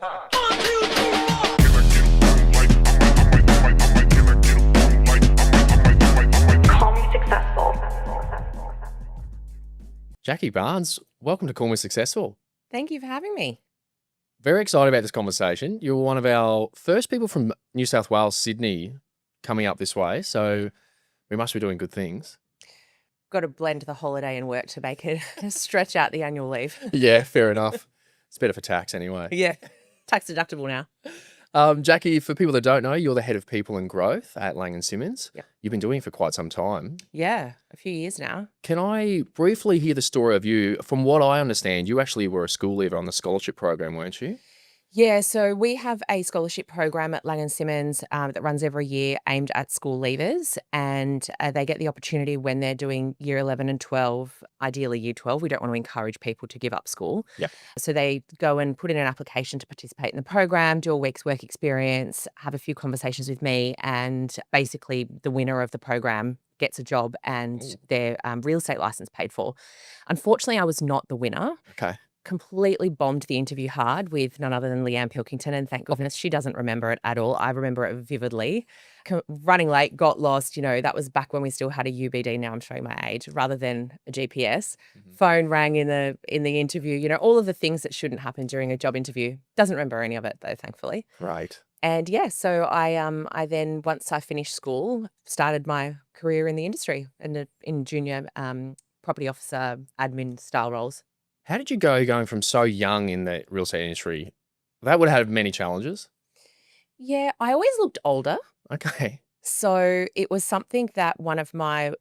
Call me successful. Jacqui Barnes, welcome to Call Me Successful. Thank you for having me. Very excited about this conversation. You're one of our first people from New South Wales, Sydney, coming up this way, so we must be doing good things. Got to blend the holiday and work to make it stretch out the annual leave. Yeah, fair enough. It's better for tax anyway. Yeah, tax deductible now. Jacqui, for people that don't know, you're the head of people and growth at Laing+Simmons. Yep. You've been doing it for quite some time. Yeah, a few years now. Can I briefly hear the story of you? From what I understand, you actually were a school leaver on the scholarship program, weren't you? Yeah, so we have a scholarship program at Laing+Simmons that runs every year aimed at school leavers, and they get the opportunity when they're doing year 11 and 12, ideally year 12. We don't want to encourage people to give up school. Yep. So they go and put in an application to participate in the program, do a week's work experience, have a few conversations with me, and basically the winner of the program gets a job and their real estate license paid for. Unfortunately, I was not the winner. Okay. Completely bombed the interview hard with none other than Leanne Pilkington, and thank goodness she doesn't remember it at all. I remember it vividly. Running late, got lost, that was back when we still had a UBD, now I'm showing my age, rather than a GPS. Phone rang in the interview, all of the things that shouldn't happen during a job interview. Doesn't remember any of it though, thankfully. Right. And yeah, so I then, once I finished school, started my career in the industry and in junior property officer admin style roles. How did you going from so young in the real estate industry? That would have many challenges. Yeah, I always looked older. Okay. So it was something that one of my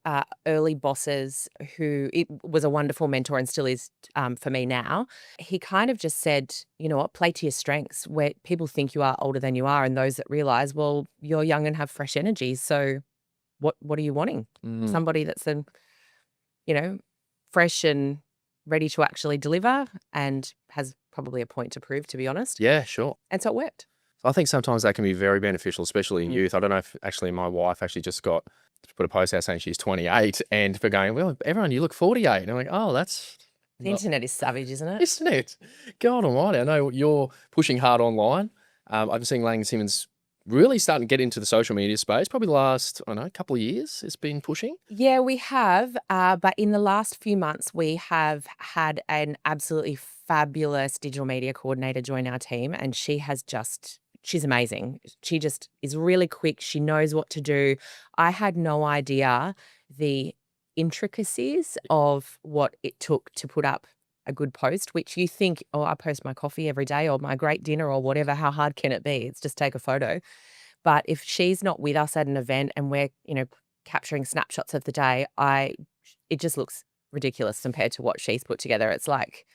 early bosses, who it was a wonderful mentor and still is for me now, he kind of just said, you know what, play to your strengths, where people think you are older than you are, and those that realize, well, you're young and have fresh energy. So what are you wanting? Somebody that's fresh and ready to actually deliver and has probably a point to prove, to be honest. Yeah, sure. And so it worked. I think sometimes that can be very beneficial, especially in youth. I don't know if actually my wife actually just got to put a post out saying she's 28 and for going, well, everyone, you look 48. And I'm like, oh, that's... The internet is savage, isn't it? Isn't it? God almighty. I know you're pushing hard online. I've been seeing Laing+Simmons really starting to get into the social media space. Probably the last, couple of years it's been pushing. Yeah, we have. But in the last few months, we have had an absolutely fabulous digital media coordinator join our team. And she's amazing. She just is really quick. She knows what to do. I had no idea the intricacies of what it took to put up a good post, which you think, oh, I post my coffee every day or my great dinner or whatever. How hard can it be? It's just take a photo. But if she's not with us at an event and we're, capturing snapshots of the day, it just looks ridiculous compared to what she's put together. It's like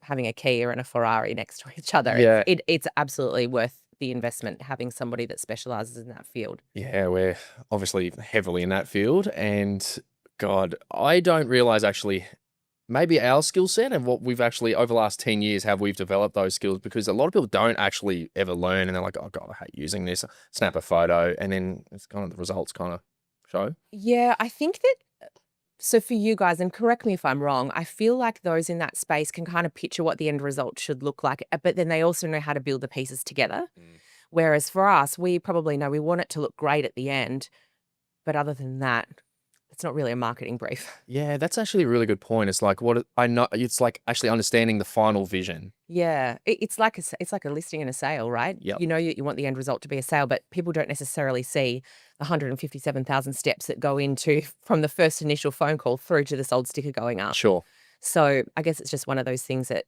having a Kia and a Ferrari next to each other. Yeah. It's absolutely worth the investment, having somebody that specializes in that field. Yeah, we're obviously heavily in that field. And God, I don't realize actually maybe our skill set and what we've actually over the last 10 years, have we've developed those skills, because a lot of people don't actually ever learn and they're like, oh God, I hate using this, snap a photo. And then it's kind of the results kind of show. Yeah, I think that, so for you guys, and correct me if I'm wrong, I feel like those in that space can kind of picture what the end result should look like, but then they also know how to build the pieces together. Whereas for us, we probably know we want it to look great at the end, but other than that, it's not really a marketing brief. Yeah, that's actually a really good point. It's like it's like actually understanding the final vision. Yeah, it's like a listing and a sale, right? Yep. You want the end result to be a sale, but people don't necessarily see the 157,000 steps that go into from the first initial phone call through to the sold sticker going up. Sure. So I guess it's just one of those things that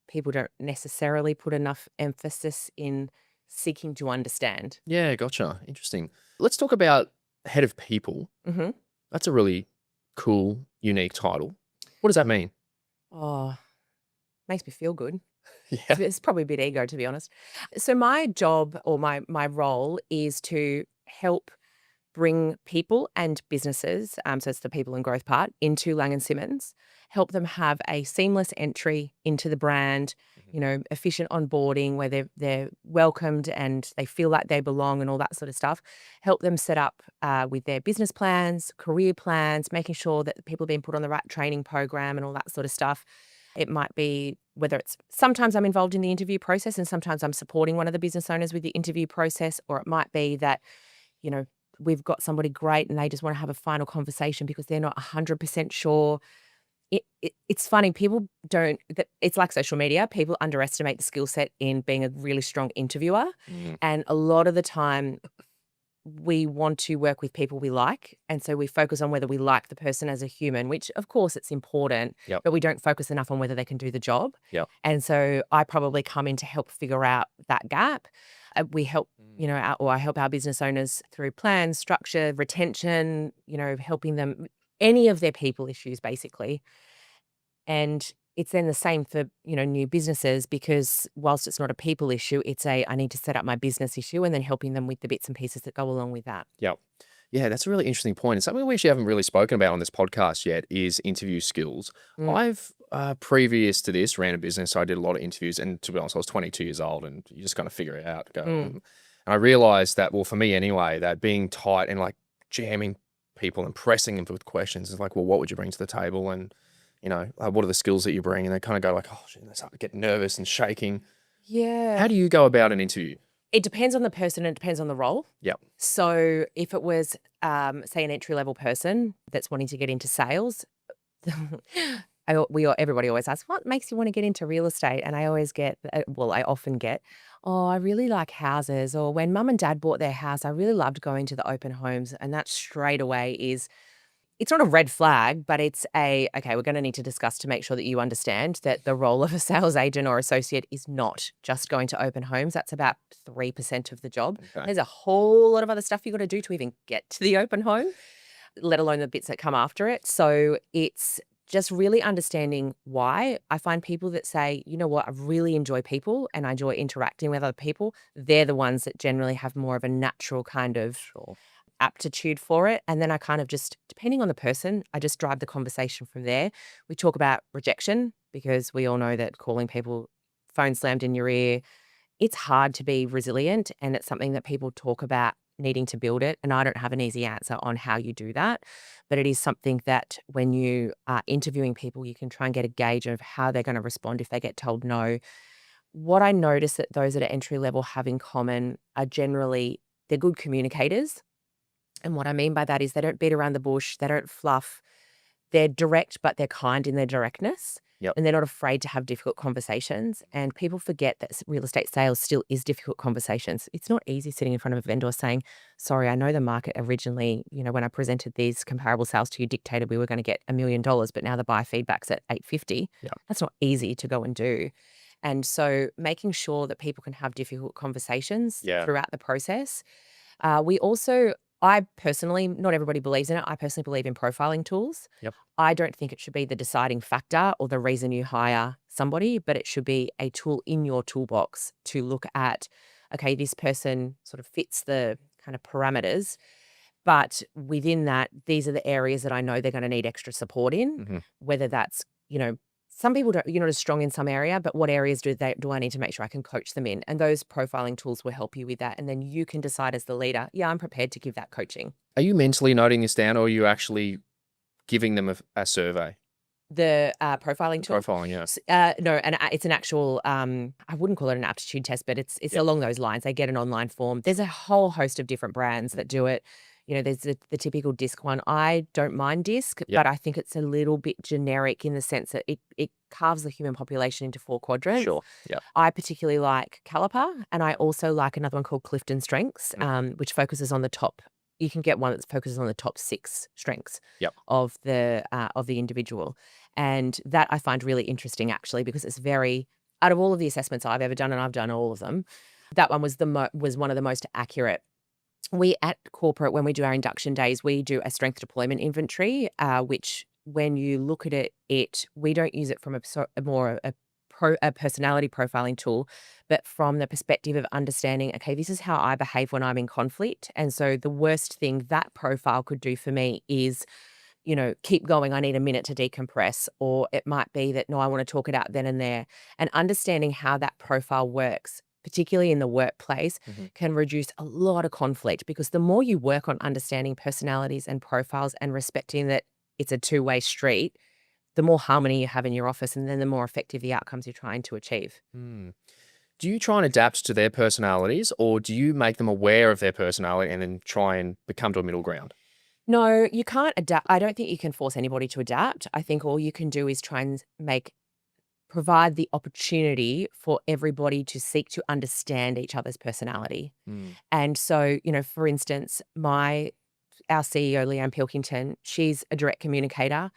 people don't necessarily put enough emphasis in seeking to understand. Yeah, gotcha. Interesting. Let's talk about head of people. Mm-hmm. That's a really cool, unique title. What does that mean? Oh, makes me feel good. Yeah. It's probably a bit ego, to be honest. So my job or my role is to help bring people and businesses, so it's the people and growth part, into Laing+Simmons, help them have a seamless entry into the brand, efficient onboarding where they're welcomed and they feel like they belong and all that sort of stuff. Help them set up with their business plans, career plans, making sure that people are being put on the right training program and all that sort of stuff. It might be whether it's sometimes I'm involved in the interview process and sometimes I'm supporting one of the business owners with the interview process, or it might be that, you know, we've got somebody great and they just want to have a final conversation because they're not 100% sure. It's funny, people don't, it's like social media. People underestimate the skill set in being a really strong interviewer. Mm. And a lot of the time, we want to work with people we like. And so we focus on whether we like the person as a human, which of course it's important, Yep. but we don't focus enough on whether they can do the job. Yep. And so I probably come in to help figure out that gap. We help, or I help our business owners through plans, structure, retention, helping them, any of their people issues basically. And it's then the same for, new businesses, because whilst it's not a people issue, it's I need to set up my business issue, and then helping them with the bits and pieces that go along with that. Yep. Yeah, that's a really interesting point. And something we actually haven't really spoken about on this podcast yet is interview skills. I've, previous to this, ran a business. So I did a lot of interviews. And to be honest, I was 22 years old and you just kind of figure it out. And I realized that, well, for me anyway, that being tight and like jamming people and pressing them with questions is like, well, what would you bring to the table? And what are the skills that you bring? And they kind of go like, oh, shit, they start to get nervous and shaking. Yeah. How do you go about an interview? It depends on the person and it depends on the role. Yep. So if it was, say, an entry-level person that's wanting to get into sales, everybody always asks, what makes you want to get into real estate? And I often get, oh, I really like houses. Or when mum and dad bought their house, I really loved going to the open homes. And that straight away is, it's not a red flag, but it's okay, we're going to need to discuss to make sure that you understand that the role of a sales agent or associate is not just going to open homes. That's about 3% of the job. Okay. There's a whole lot of other stuff you got to do to even get to the open home, let alone the bits that come after it. So it's just really understanding why. I find people that say, you know what, I really enjoy people and I enjoy interacting with other people. They're the ones that generally have more of a natural kind of aptitude for it. And then I kind of just, depending on the person, I just drive the conversation from there. We talk about rejection because we all know that calling people, phone slammed in your ear, it's hard to be resilient, and it's something that people talk about needing to build it. And I don't have an easy answer on how you do that, but it is something that when you are interviewing people, you can try and get a gauge of how they're going to respond if they get told no. What I notice that those that are entry level have in common are generally, they're good communicators. And what I mean by that is they don't beat around the bush, they don't fluff. They're direct, but they're kind in their directness. Yep. And they're not afraid to have difficult conversations. And people forget that real estate sales still is difficult conversations. It's not easy sitting in front of a vendor saying, sorry, I know the market originally, when I presented these comparable sales to you dictated we were going to get $1 million, but now the buyer feedback's at 850. Yep. That's not easy to go and do. And so making sure that people can have difficult conversations throughout the process. I personally, not everybody believes in it. I personally believe in profiling tools. Yep. I don't think it should be the deciding factor or the reason you hire somebody, but it should be a tool in your toolbox to look at, okay, this person sort of fits the kind of parameters, but within that, these are the areas that I know they're going to need extra support in, whether that's, some people you're not as strong in some area, but what areas do I need to make sure I can coach them in? And those profiling tools will help you with that. And then you can decide as the leader, I'm prepared to give that coaching. Are you mentally noting this down, or are you actually giving them a survey? The profiling tool? Profiling, yeah. No, and it's an actual, I wouldn't call it an aptitude test, but it's along those lines. They get an online form. There's a whole host of different brands that do it. There's the typical DISC one. I don't mind DISC, but I think it's a little bit generic in the sense that it carves the human population into 4 quadrants. Sure, yeah. I particularly like Caliper, and I also like another one called Clifton Strengths, which focuses on the top. You can get one that focuses on the top 6 strengths of the individual. And that I find really interesting, actually, because it's out of all of the assessments I've ever done, and I've done all of them, that one was one of the most accurate. We at corporate, when we do our induction days, we do a strength deployment inventory, which when you look at it, we don't use it from a personality profiling tool, but from the perspective of understanding, okay, this is how I behave when I'm in conflict. And so the worst thing that profile could do for me is, keep going, I need a minute to decompress. Or it might be that, no, I want to talk it out then and there. And understanding how that profile works, particularly in the workplace, can reduce a lot of conflict, because the more you work on understanding personalities and profiles and respecting that it's a two-way street, the more harmony you have in your office, and then the more effective the outcomes you're trying to achieve. Do you try and adapt to their personalities, or do you make them aware of their personality and then try and become to a middle ground? No, you can't adapt. I don't think you can force anybody to adapt. I think all you can do is try and provide the opportunity for everybody to seek to understand each other's personality. And so, for instance, our CEO, Leanne Pilkington, she's a direct communicator.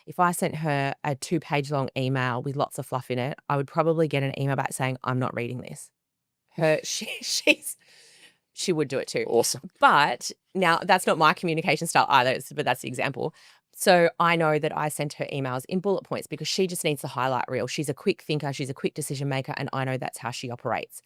If I sent her a 2-page long email with lots of fluff in it, I would probably get an email back saying, I'm not reading this. She would do it too. Awesome. But now that's not my communication style either, but that's the example. So I know that I sent her emails in bullet points because she just needs the highlight reel. She's a quick thinker. She's a quick decision maker. And I know that's how she operates.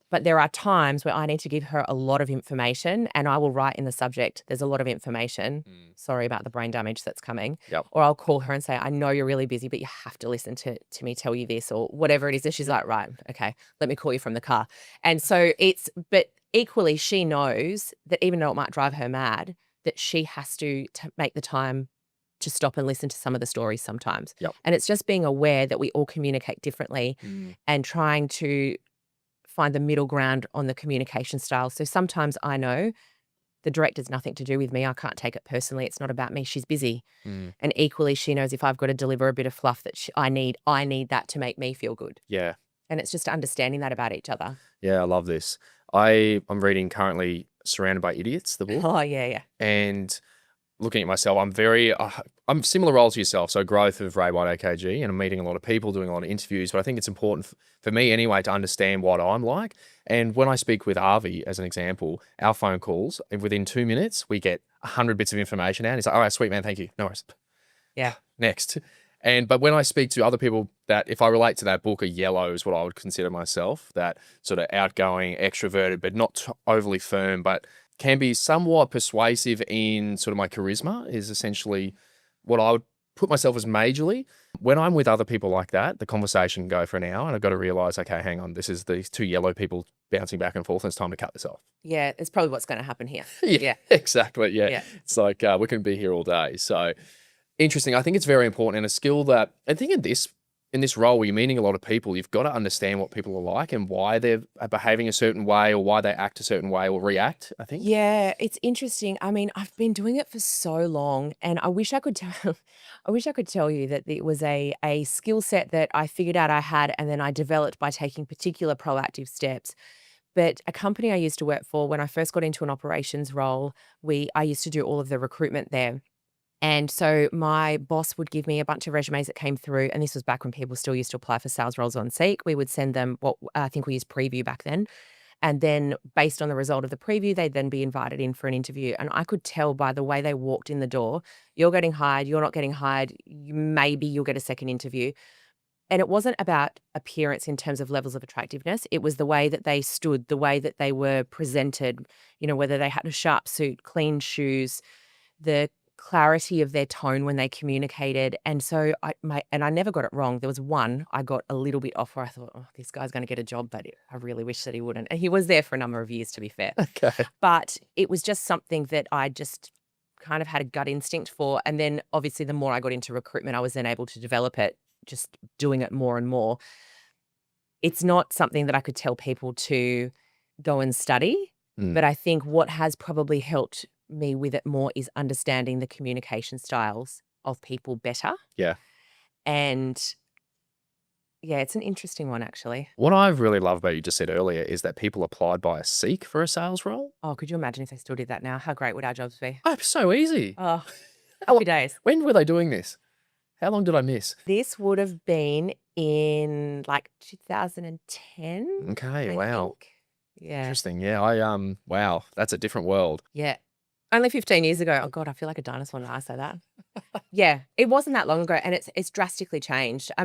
But there are times where I need to give her a lot of information, and I will write in the subject, there's a lot of information. Sorry about the brain damage that's coming. Or I'll call her and say, I know you're really busy, but you have to listen to me tell you this, or whatever it is. And she's like, right, okay, let me call you from the car. And so but equally, she knows that even though it might drive her mad, that she has to make the time to stop and listen to some of the stories sometimes. And it's just being aware that we all communicate differently and trying to find the middle ground on the communication style. So sometimes I know the director's nothing to do with me. I can't take it personally. It's not about me. She's busy. And equally, she knows if I've got to deliver a bit of fluff that I need that to make me feel good. And it's just understanding that about each other. Yeah, I love this. I'm reading currently Surrounded by Idiots, the book. Oh, yeah. And looking at myself, I'm similar role to yourself. So growth of Ray White AKG, and I'm meeting a lot of people, doing a lot of interviews, but I think it's important for me anyway to understand what I'm like. And when I speak with Avi, as an example, our phone calls, and within 2 minutes, we get 100 bits of information out. He's like, all right, sweet, man, thank you. No worries. Next. But when I speak to other people that, if I relate to that book, a yellow is what I would consider myself, that sort of outgoing, extroverted, but not overly firm, but can be somewhat persuasive in sort of my charisma, is essentially what I would put myself as majorly. When I'm with other people like that, the conversation can go for an hour, and I've got to realize, okay, hang on, this is these 2 yellow people bouncing back and forth, and it's time to cut this off. Yeah, it's probably what's going to happen here. Exactly. Yeah. It's like we can be here all day. So interesting. I think it's very important, and a skill that I think in this role where you're meeting a lot of people, you've got to understand what people are like and why they're behaving a certain way, or why they act a certain way or react, I think. Yeah, it's interesting. I mean, I've been doing it for so long, and I wish I could tell you that it was a skill set that I figured out I had, and then I developed by taking particular proactive steps. But a company I used to work for, when I first got into an operations role, I used to do all of the recruitment there. And so my boss would give me a bunch of resumes that came through, and this was back when people still used to apply for sales roles on Seek. We would send them what I think we used Preview back then. And then based on the result of the preview, they'd then be invited in for an interview. And I could tell by the way they walked in the door, you're getting hired, you're not getting hired, maybe you'll get a second interview. And it wasn't about appearance in terms of levels of attractiveness. It was the way that they stood, the way that they were presented, whether they had a sharp suit, clean shoes, the clarity of their tone when they communicated. And so I never got it wrong. There was one I got a little bit off where I thought, oh, this guy's going to get a job, but I really wish that he wouldn't. And he was there for a number of years, to be fair. Okay. But it was just something that I just kind of had a gut instinct for. And then obviously the more I got into recruitment, I was then able to develop it, just doing it more and more. It's not something that I could tell people to go and study, but I think what has probably helped me with it more is understanding the communication styles of people better. Yeah. And yeah, it's an interesting one, actually. What I really love about you just said earlier is that people applied by a Seek for a sales role. Oh, could you imagine if they still did that now? How great would our jobs be? Oh, so easy. Oh, happy days. When were they doing this? How long did I miss? This would have been in like 2010. Okay, I wow. think. Yeah. Interesting. Yeah, wow, that's a different world. Yeah. Only 15 years ago. Oh God, I feel like a dinosaur when I say that. Yeah, it wasn't that long ago, and it's drastically changed. I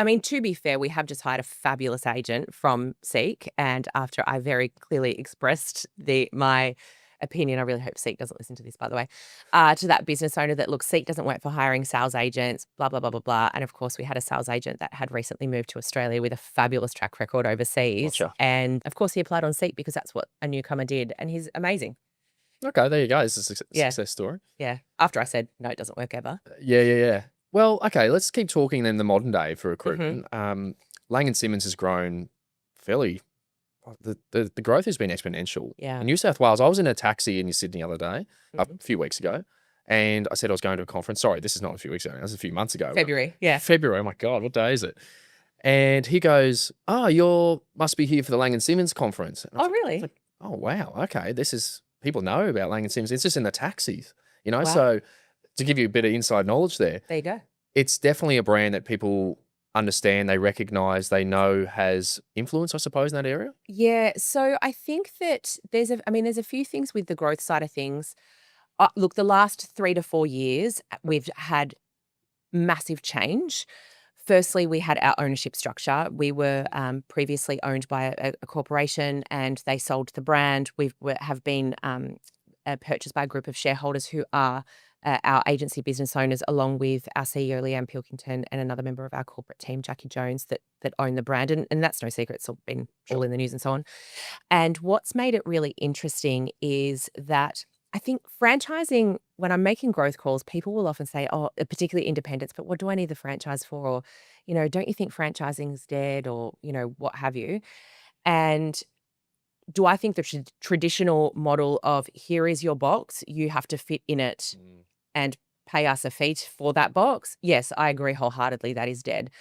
mean, to be fair, we have just hired a fabulous agent from Seek, and after I very clearly expressed my opinion, I really hope Seek doesn't listen to this, by the way, to that business owner that, look, Seek doesn't work for hiring sales agents, blah, blah, blah, blah, blah. And of course, we had a sales agent that had recently moved to Australia with a fabulous track record overseas. Gotcha. And of course, he applied on Seek because that's what a newcomer did, and he's amazing. Okay, there you go. It's a success story. Yeah. After I said, no, it doesn't work ever. Yeah. Well, okay, let's keep talking then the modern day for Hmm. recruitment. Laing+Simmons has grown fairly. The growth has been exponential. Yeah. In New South Wales, I was in a taxi in Sydney the other day, a Hmm. few weeks ago, and I said I was going to a conference. Sorry, this is not a few weeks ago. This is a few months ago. February. Yeah. February. Oh my God, what day is it? And he goes, "Oh, must be here for the Laing+Simmons conference." And I was Oh, like, really? "Oh wow, okay. This is people know about Laing+Simmons. It's just in the taxis, you know." Wow. So to give you a bit of inside knowledge there, There you go. it's definitely a brand that people understand, they recognize, they know has influence, I suppose, in that area. Yeah. So I think that there's a few things with the growth side of things. Look, the last 3 to 4 years, we've had massive change. Firstly, we had our ownership structure. We were previously owned by a corporation, and they sold the brand. Have been purchased by a group of shareholders who are our agency business owners, along with our CEO Leanne Pilkington and another member of our corporate team, Jacqui Jones, that own the brand. And that's no secret; it's all been Sure. all in the news and so on. And what's made it really interesting is that I think franchising, when I'm making growth calls, people will often say, oh, particularly independents, but what do I need the franchise for? Or, don't you think franchising is dead? Or, what have you? And do I think the traditional model of here is your box, you have to fit in it Mm. and pay us a fee for that box? Yes, I agree wholeheartedly that is dead.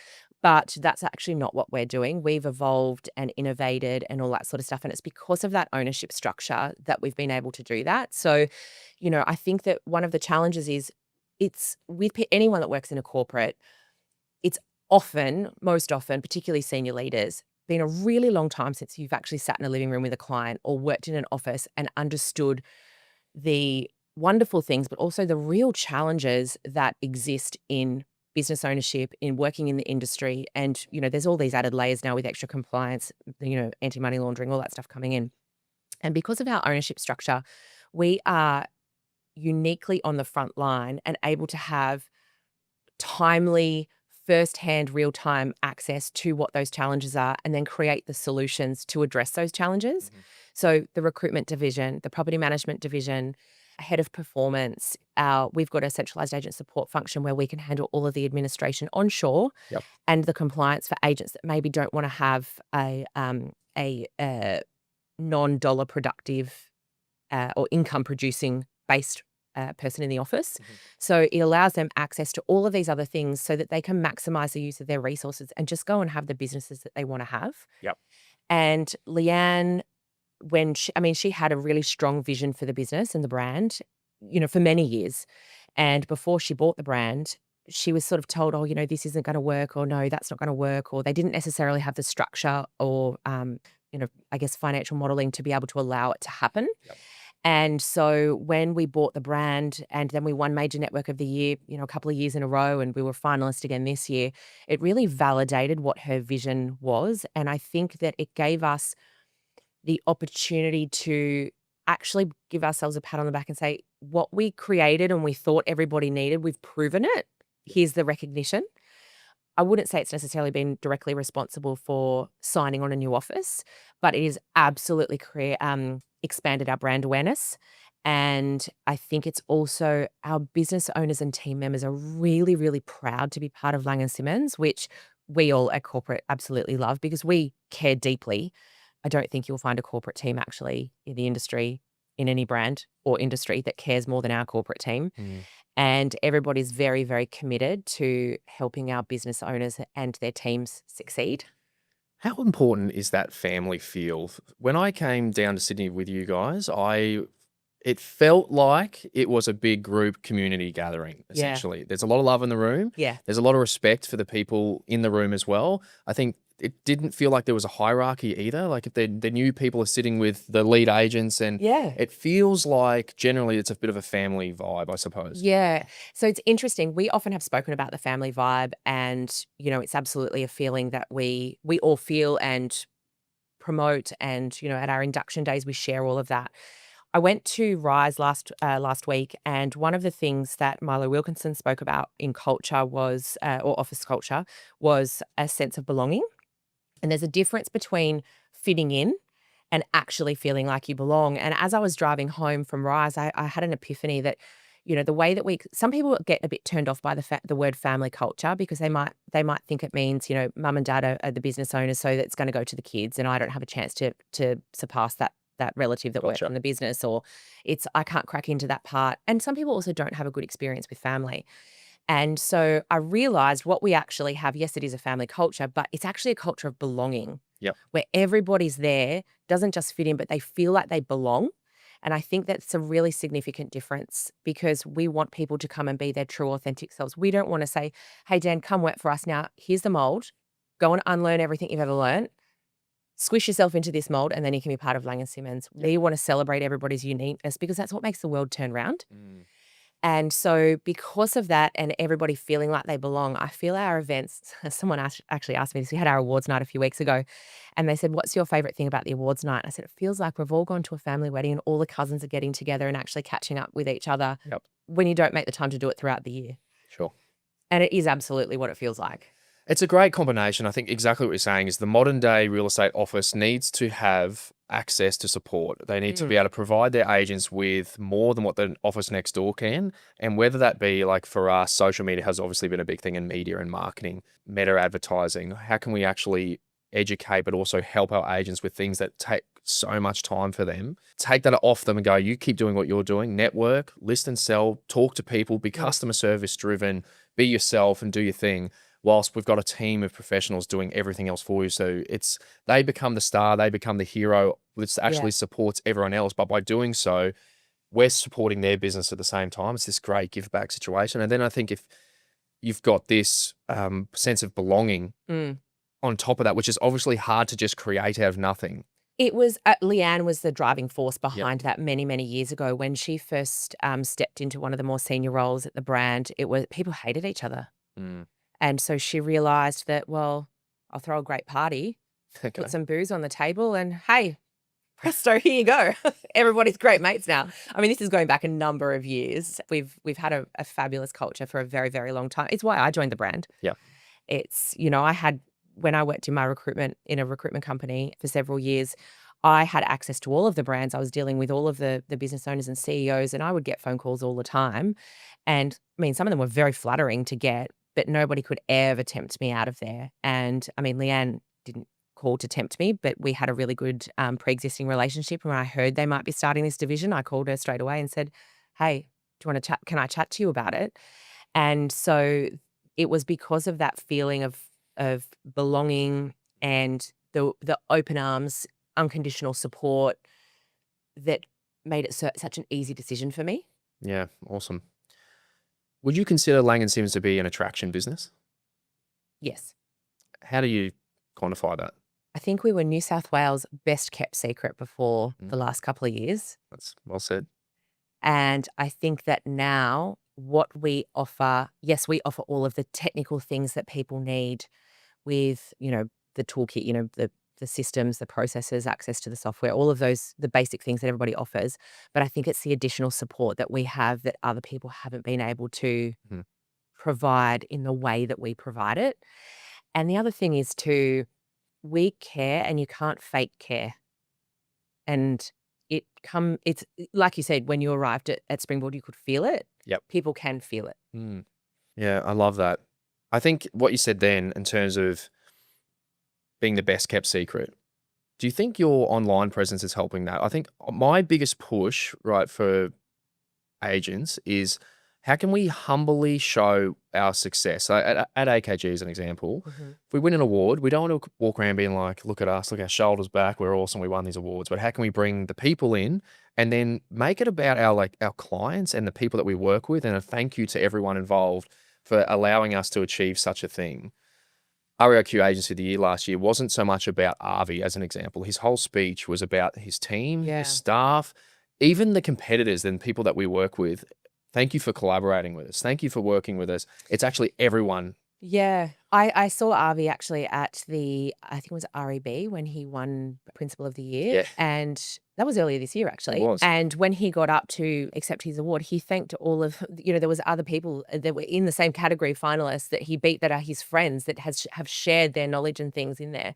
But that's actually not what we're doing. We've evolved and innovated and all that sort of stuff. And it's because of that ownership structure that we've been able to do that. So, I think that one of the challenges is it's with anyone that works in a corporate, it's most often, particularly senior leaders, been a really long time since you've actually sat in a living room with a client or worked in an office and understood the wonderful things, but also the real challenges that exist in business ownership, in working in the industry. And, there's all these added layers now with extra compliance, anti-money laundering, all that stuff coming in. And because of our ownership structure, we are uniquely on the front line and able to have timely, first-hand, real-time access to what those challenges are and then create the solutions to address those challenges. Mhm. So the recruitment division, the property management division, head of performance, we've got a centralized agent support function where we can handle all of the administration onshore Yep. and the compliance for agents that maybe don't want to have a non-dollar productive or income producing based person in the office. Mhm. So it allows them access to all of these other things so that they can maximize the use of their resources and just go and have the businesses that they want to have. Yep. And Leanne, she had a really strong vision for the business and the brand, for many years. And before she bought the brand, she was sort of told, oh, this isn't going to work, or no, that's not going to work, or they didn't necessarily have the structure or, I guess financial modeling to be able to allow it to happen. Yep. And so when we bought the brand and then we won Major Network of the Year, a couple of years in a row, and we were finalist again this year, it really validated what her vision was. And I think that it gave us the opportunity to actually give ourselves a pat on the back and say, what we created and we thought everybody needed, we've proven it. Here's the recognition. I wouldn't say it's necessarily been directly responsible for signing on a new office, but it has absolutely expanded our brand awareness. And I think it's also our business owners and team members are really, really proud to be part of Laing+Simmons, which we all at corporate absolutely love because we care deeply. I don't think you'll find a corporate team actually in the industry, in any brand or industry, that cares more than our corporate team. Mm. And everybody's very, very committed to helping our business owners and their teams succeed. How important is that family feel? When I came down to Sydney with you guys, it felt like it was a big group community gathering, Yeah. essentially. There's a lot of love in the room. Yeah. There's a lot of respect for the people in the room as well. I think it didn't feel like there was a hierarchy either. Like if the new people are sitting with the lead agents, and Yeah. it feels like generally it's a bit of a family vibe, I suppose. Yeah. So it's interesting. We often have spoken about the family vibe, and, it's absolutely a feeling that we all feel and promote. And, at our induction days, we share all of that. I went to Rise last week, and one of the things that Milo Wilkinson spoke about in culture was, or office culture, was a sense of belonging. And there's a difference between fitting in and actually feeling like you belong. And as I was driving home from Rise, I had an epiphany that, the way that some people get a bit turned off by the word family culture because they might think it means, mum and dad are the business owners, so that's going to go to the kids, and I don't have a chance to surpass that relative that works Gotcha. in the business, or I can't crack into that part. And some people also don't have a good experience with family. And so I realized what we actually have, yes, it is a family culture, but it's actually a culture of belonging. Yep. Where everybody's there, doesn't just fit in, but they feel like they belong. And I think that's a really significant difference because we want people to come and be their true, authentic selves. We don't want to say, hey, Dan, come work for us now. Here's the mold. Go and unlearn everything you've ever learned. Squish yourself into this mold, and then you can be part of Laing+Simmons. Yep. We want to celebrate everybody's uniqueness because that's what makes the world turn round. Mm. And so because of that and everybody feeling like they belong, I feel our events, someone actually asked me this, we had our awards night a few weeks ago, and they said, what's your favorite thing about the awards night? I said, it feels like we've all gone to a family wedding and all the cousins are getting together and actually catching up with each other Yep. when you don't make the time to do it throughout the year. Sure. And it is absolutely what it feels like. It's a great combination. I think exactly what you're saying is the modern day real estate office needs to have access to support. They need to be able to provide their agents with more than what the office next door can. And whether that be like for us, social media has obviously been a big thing in media and marketing, meta advertising. How can we actually educate, but also help our agents with things that take so much time for them? Take that off them and go, you keep doing what you're doing, network, list and sell, talk to people, be customer service driven, be yourself and do your thing. Whilst we've got a team of professionals doing everything else for you. So they become the star, they become the hero, which actually supports everyone else. But by doing so, we're supporting their business at the same time. It's this great give back situation. And then I think if you've got this sense of belonging on top of that, which is obviously hard to just create out of nothing. It was, Leanne was the driving force behind that many, many years ago when she first stepped into one of the more senior roles at the brand. People hated each other. And so she realized that, well, I'll throw a great party, put some booze on the table, and hey, presto, here you go. Everybody's great mates now. I mean, this is going back a number of years. We've had a fabulous culture for a very, very long time. It's why I joined the brand. Yeah. It's, when I worked in a recruitment company for several years, I had access to all of the brands. I was dealing with all of the business owners and CEOs, and I would get phone calls all the time. And I mean, some of them were very flattering to get, but nobody could ever tempt me out of there. And I mean, Leanne didn't call to tempt me, but we had a really good pre-existing relationship. And when I heard they might be starting this division, I called her straight away and said, hey, do you want to chat? Can I chat to you about it? And so it was because of that feeling of belonging and the open arms, unconditional support that made it such an easy decision for me. Yeah, awesome. Would you consider Laing+Simmons to be an attraction business? Yes. How do you quantify that? I think we were New South Wales' best kept secret before the last couple of years. That's well said. And I think that now what we offer, yes, we offer all of the technical things that people need with, the toolkit, the systems, the processes, access to the software, all of those, the basic things that everybody offers. But I think it's the additional support that we have that other people haven't been able to provide in the way that we provide it. And the other thing is we care and you can't fake care. And it's like you said, when you arrived at Springboard, you could feel it. Yep. People can feel it. Yeah, I love that. I think what you said then in terms of being the best kept secret, do you think your online presence is helping that? I think my biggest push, right, for agents is how can we humbly show our success? So at AKG as an example, if we win an award, we don't want to walk around being like, look at us, look our shoulders back, we're awesome, we won these awards. But how can we bring the people in and then make it about our clients and the people that we work with, and a thank you to everyone involved for allowing us to achieve such a thing. REIQ Agency of the Year last year wasn't so much about Avi as an example. His whole speech was about his team, his staff, even the competitors and people that we work with. Thank you for collaborating with us. Thank you for working with us. It's actually everyone. Yeah. I saw Avi actually at I think it was REB when he won Principal of the Year. Yeah. And that was earlier this year, actually. It was. And when he got up to accept his award, he thanked all of, there was other people that were in the same category finalists that he beat that are his friends that have shared their knowledge and things in there.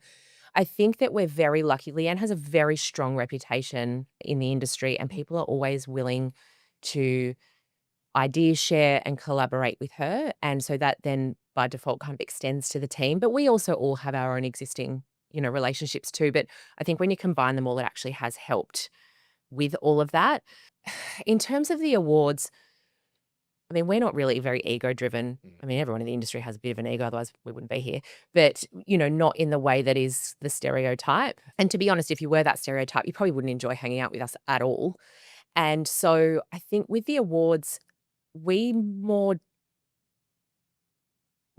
I think that we're very lucky. Leanne has a very strong reputation in the industry and people are always willing to ideas share and collaborate with her. And so that then by default kind of extends to the team. But we also all have our own existing, relationships too. But I think when you combine them all, it actually has helped with all of that. In terms of the awards, I mean, we're not really very ego driven. I mean, everyone in the industry has a bit of an ego, otherwise we wouldn't be here. But, not in the way that is the stereotype. And to be honest, if you were that stereotype, you probably wouldn't enjoy hanging out with us at all. And so I think with the awards, we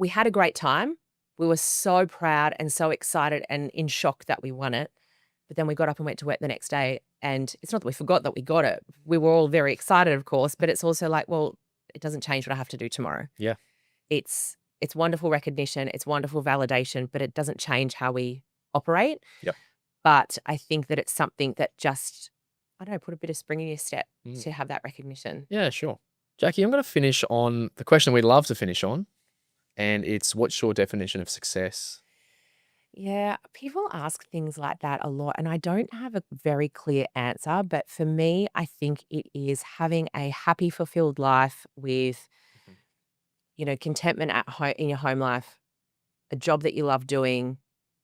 had a great time. We were so proud and so excited and in shock that we won it. But then we got up and went to work the next day. And it's not that we forgot that we got it. We were all very excited, of course, but it's also like, well, it doesn't change what I have to do tomorrow. Yeah. It's wonderful recognition. It's wonderful validation, but it doesn't change how we operate. Yep. But I think that it's something that just, I don't know, put a bit of spring in your step to have that recognition. Yeah, sure. Jacqui, I'm going to finish on the question we love to finish on, and it's what's your definition of success? Yeah, people ask things like that a lot, and I don't have a very clear answer. But for me, I think it is having a happy, fulfilled life with, contentment at home in your home life, a job that you love doing,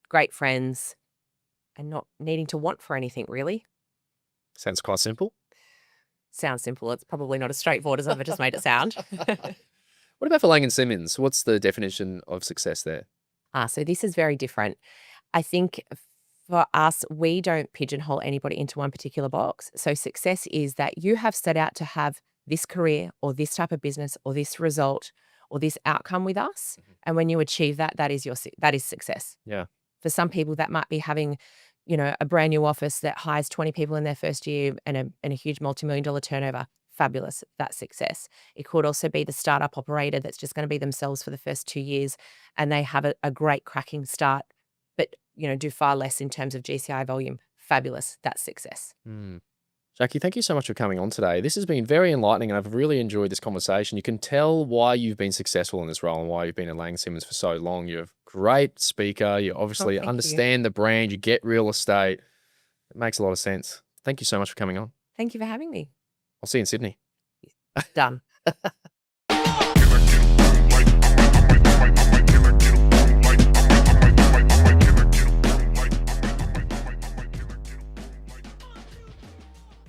great friends, and not needing to want for anything really. Sounds quite simple. Sounds simple. It's probably not as straightforward as I've just made it sound. What about for Laing+Simmons? What's the definition of success there? So this is very different. I think for us, we don't pigeonhole anybody into one particular box. So success is that you have set out to have this career or this type of business or this result or this outcome with us. And when you achieve that, that is success. Yeah. For some people, that might be having, a brand new office that hires 20 people in their first year and a huge multi-million-dollar turnover. Fabulous. That's success. It could also be the startup operator that's just going to be themselves for the first 2 years and they have a great cracking start, but, do far less in terms of GCI volume. Fabulous. That's success. Jacqui, thank you so much for coming on today. This has been very enlightening and I've really enjoyed this conversation. You can tell why you've been successful in this role and why you've been at Laing+Simmons for so long. You're a great speaker. You obviously thank you. understand the brand. You get real estate. It makes a lot of sense. Thank you so much for coming on. Thank you for having me. I'll see you in Sydney. Done.